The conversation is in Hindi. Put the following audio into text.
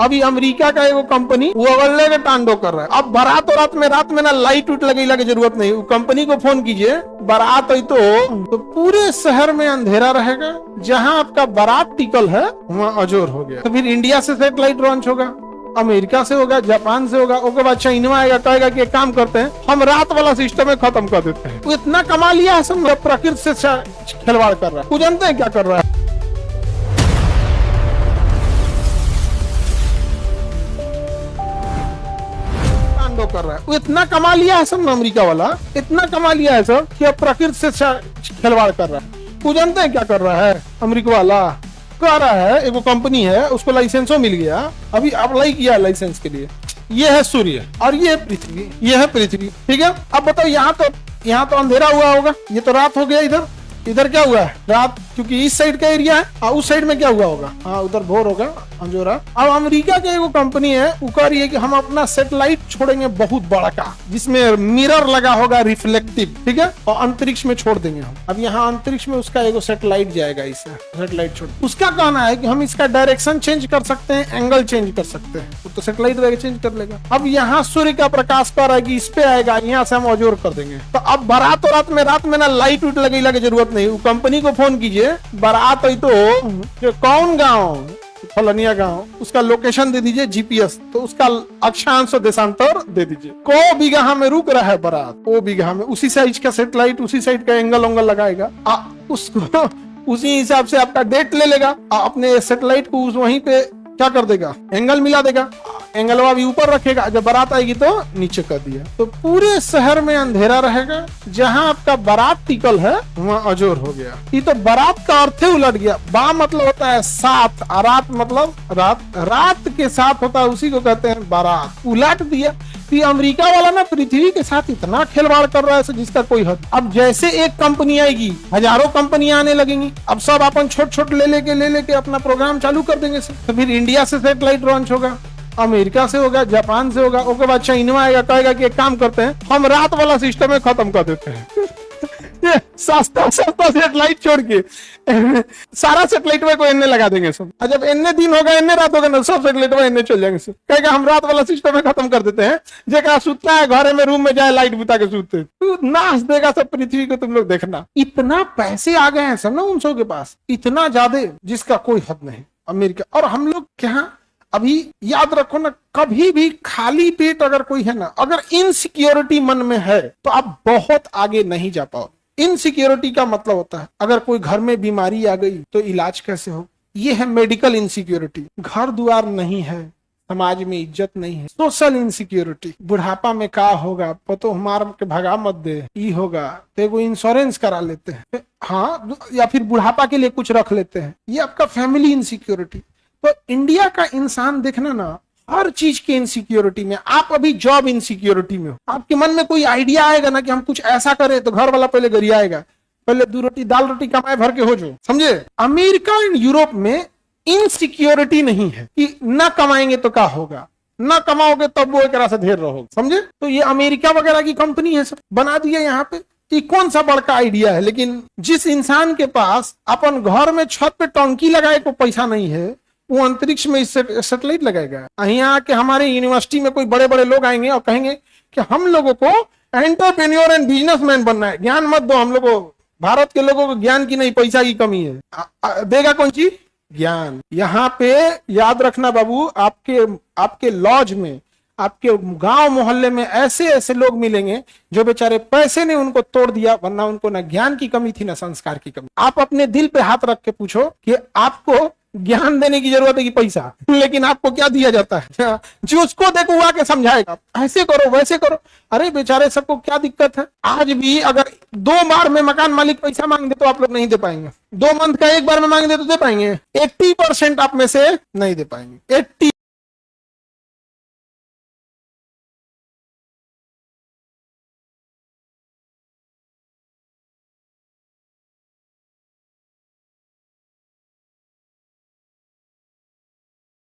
अभी अमेरिका का एगो कंपनी वो अगले के टांडो कर रहा है। अब बारात और रात में ना लाइट उट लगेला की जरूरत नहीं, वो कंपनी को फोन कीजिए, बारात आई तो पूरे शहर में अंधेरा रहेगा। जहां आपका बारात टिकल है वहां अजोर हो गया। तो फिर इंडिया से सैटेलाइट लॉन्च होगा, अमेरिका से होगा, जापान से होगा, उसके बाद चाइना आएगा, कहेगा कि एक काम करते हैं हम रात वाला सिस्टम में खत्म कर देते हैं। वो इतना कमा लिया है, सब प्रकृति से खिलवाड़ कर रहा है। वो जानते हैं क्या कर रहा है? कर रहा है। वो इतना कमा लिया है सब, अमेरिका वाला इतना कमा लिया है सब कि अब प्रकृति से खिलवाड़ कर रहा है। वो जानते हैं क्या कर रहा है? अमेरिका वाला कह रहा है, एक कंपनी है उसको लाइसेंसो मिल गया, अभी अप्लाई किया लाइसेंस के लिए। ये है सूर्य और ये पृथ्वी, ये है पृथ्वी, ठीक है। अब बताओ यहाँ तो अंधेरा हुआ होगा, ये तो रात हो गया, इधर क्या हुआ है? रात, क्योंकि इस साइड का एरिया है। उस साइड में क्या हुआ होगा? हाँ, उधर भोर होगा, अंजोरा। अब अमेरिका के एगो कंपनी है, वो कह रही है कि हम अपना सैटेलाइट छोड़ेंगे बहुत बड़ा का, जिसमें मिरर लगा होगा रिफ्लेक्टिव, ठीक है, और अंतरिक्ष में छोड़ देंगे हम। अब यहाँ अंतरिक्ष में उसका एगो सैटेलाइट जाएगा, इससे सैटेलाइट छोड़। उसका कहना है कि हम इसका डायरेक्शन चेंज कर सकते हैं, एंगल चेंज कर सकते हैं, तो सैटेलाइट चेंज कर लेगा। अब यहाँ सूर्य का प्रकाश कर रहा है कि इस पे आएगा, यहाँ से हम अजोर कर देंगे। तो अब बारात और रात में ना लाइट उट लगेला की जरूरत नहीं, कंपनी को फोन कीजिए, बारात आई तो कौन गांव, फलनिया गांव, उसका लोकेशन दे दीजिए, जीपीएस, तो उसका अक्षांश देशांतर दे दीजिए। को बीघा में रुक रहा है बारात, वो बीघा में उसी साइज का सैटेलाइट, उसी साइड का एंगल लगाएगा, उसको उसी हिसाब से आपका डेट ले लेगा, अपने सैटेलाइट को वहीं पे क्या कर देगा, एंगल मिला देगा, एंगलवा भी ऊपर रखेगा, जब बारात आएगी तो नीचे कर दिया। तो पूरे शहर में अंधेरा रहेगा। जहां आपका बारात टिकल है वहां अजोर हो गया। ये तो बारात का अर्थ ही उलट गया। बा मतलब होता है साथ, रात मतलब रात के साथ होता है, उसी को कहते हैं बारात। उलट दिया। अमेरिका वाला ना पृथ्वी के साथ इतना खिलवाड़ कर रहा है जिसका कोई हद। अब जैसे एक कंपनी आएगी, हजारों कंपनियां आने लगेंगी। अब सब अपन छोट ले लेके अपना प्रोग्राम चालू कर देंगे। तो फिर इंडिया से सैटेलाइट लॉन्च होगा, अमेरिका से होगा, जापान से होगा, उसके बाद चाइना आएगा, कहेगा कि एक काम करते हैं हम रात वाला सिस्टम में खत्म कर देते हैं। सस्ता सैटेलाइट छोड़ के सारा सैटेलाइट में को एन्ने लगा देंगे सब। और जब एन्ने दिन होगा, एन्ने रात होगा ना, सब सैटेलाइट में एन्ने चल जाएंगे सब। कहेगा हम रात वाला सिस्टम में खत्म कर देते हैं। जेका सुतता है घरे में, रूम में जाए लाइट बुता के सूते, नाश देगा सब पृथ्वी को। तुम लोग देखना, इतना पैसे आ गए हैं सब ना उन सब के पास, इतना ज्यादा जिसका कोई हद नहीं। अमेरिका और हम लोग क्या, अभी याद रखो ना, कभी भी खाली पेट अगर कोई है ना, अगर इनसिक्योरिटी मन में है तो आप बहुत आगे नहीं जा पाओ। इनसिक्योरिटी का मतलब होता है अगर कोई घर में बीमारी आ गई तो इलाज कैसे हो, ये है मेडिकल इनसिक्योरिटी। घर द्वार नहीं है, समाज में इज्जत नहीं है, सोशल इनसिक्योरिटी। बुढ़ापा में क्या होगा, पतो मार के भगा मत दे, ई होगा तो एगो इंश्योरेंस करा लेते हैं, हाँ, या फिर बुढ़ापा के लिए कुछ रख लेते हैं, ये आपका फैमिली इनसिक्योरिटी। तो इंडिया का इंसान देखना ना, हर चीज की इनसिक्योरिटी में। आप अभी जॉब इनसिक्योरिटी में हो, आपके मन में कोई आइडिया आएगा ना कि हम कुछ ऐसा करें, तो घर वाला पहले गरियाएगा, पहले 2 रोटी दाल रोटी कमाए भर के हो जो, समझे। अमेरिका एंड यूरोप में इनसिक्योरिटी नहीं है कि ना कमाएंगे तो क्या होगा, ना कमाओगे तब वो एक से ढेर रहोगे, समझे। तो ये अमेरिका वगैरह की कंपनी है, सब बना दिया यहाँ पे। ये कौन सा बड़का आइडिया है। लेकिन जिस इंसान के पास अपन घर में छत पे टंकी लगाए को पैसा नहीं है, वो अंतरिक्ष में सैटेलाइट लगाएगा। यहाँ के हमारे यूनिवर्सिटी में कोई बड़े बड़े लोग आएंगे और कहेंगे कि हम लोगों को एंटरप्रेन्योर एंड बिजनेसमैन बनना है, ज्ञान मत दो हम लोग को, भारत के लोगों को ज्ञान की नहीं पैसा की कमी है। देगा कौन चीज? ज्ञान। यहाँ पे याद रखना बाबू, आपके लॉज में, आपके गांव मोहल्ले में ऐसे लोग मिलेंगे जो बेचारे पैसे ने उनको तोड़ दिया, वरना उनको ना ज्ञान की कमी थी ना संस्कार की कमी। आप अपने दिल पे हाथ रख के पूछो कि आपको ज्ञान देने की जरूरत है कि पैसा, लेकिन आपको क्या दिया जाता है? जो उसको देखो वो आके समझाएगा, ऐसे करो वैसे करो। अरे बेचारे सबको क्या दिक्कत है। आज भी अगर 2 बार में मकान मालिक पैसा मांग दे तो आप लोग नहीं दे पाएंगे। 2 मंथ का 1 बार में मांग दे तो दे पाएंगे? 80% आप में से नहीं दे पाएंगे। 80